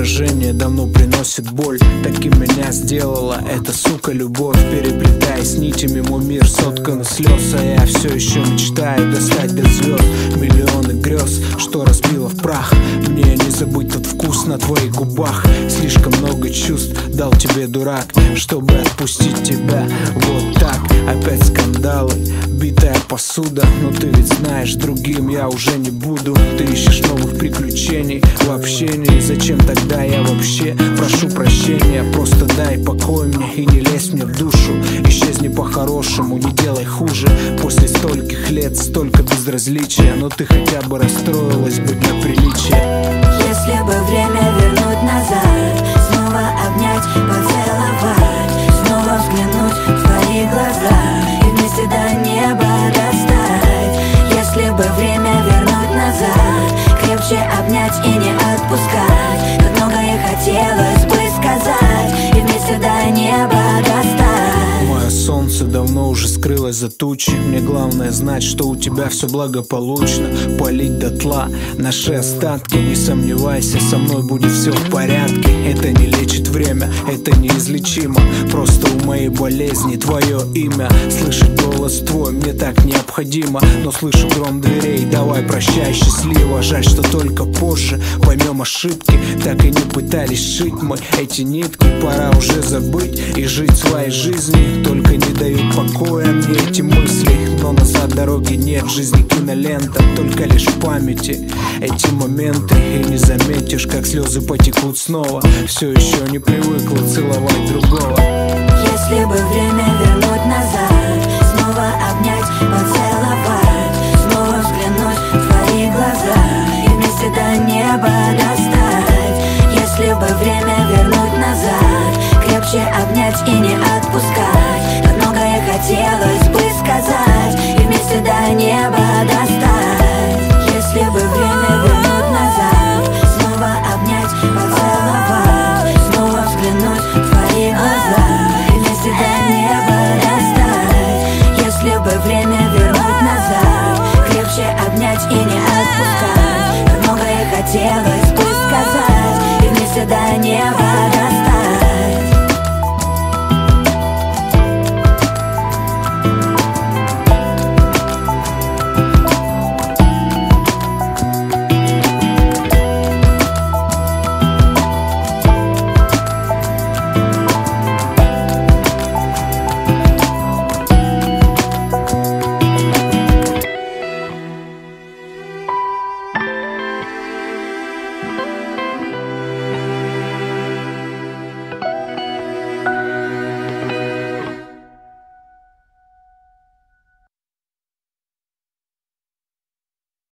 Воображение давно приносит боль. Таким меня сделала эта сука любовь. Переплетаясь нитями, мой мир соткан из слез. А я все еще мечтаю достать до звезд миллионы грез, что разбило в прах. Мне не забыть тот вкус на твоих губах. Слишком много чувств дал тебе дурак, чтобы отпустить тебя вот так. Опять скандалы, битая посуда. Но ты ведь знаешь, другим я уже не буду. Ты ищешь новых приключений в общении. Зачем тогда я вообще прошу прощения? Просто дай покой мне и не лезь мне в душу. Исчезни по-хорошему, не делай хуже. После стольких лет столько безразличия. Но ты хотя бы расстроилась бы для приличия. Если бы время вернуть назад, снова обнять, поцеловать, снова взглянуть в твои глаза и вместе до неба достать. Если бы время вернуть назад, крепче обнять и не отпускать. Как многое хотелось бы сказать и вместе до неба достать. Мое солнце давно уже скрылось за тучи. Мне главное знать, что у тебя все благополучно. Полить дотла наши остатки. Не сомневайся, со мной будет все в порядке. Это не лечит время, это неизлечимо. Просто у моей болезни твое имя. Слышать голос твой мне так необходимо. Но слышу гром дверей, давай прощай счастливо. Жаль, что только позже поймем ошибки. Так и не пытались сшить мы эти нитки. Пора уже забыть и жить своей жизнью. Только не дают покоя мне эти мысли. Но назад дороги нет, в жизни кинолента. Только лишь в памяти эти моменты. И не заметишь, как слезы потекут снова. Все еще не привыкла целовать другого. Если бы время вернуть назад, снова обнять, поцеловать, снова взглянуть в твои глаза и вместе до неба достать. Если бы время вернуть назад, крепче обнять и не отпускать. Как многое хотелось бы сказать и вместе до неба достать. Если бы время вернуть назад, снова обнять, поцеловать, снова взглянуть в твои глаза и вместе до неба достать. Если бы время вернуть назад, крепче обнять и не отпускать. Как многое хотелось бы сказать и вместе до неба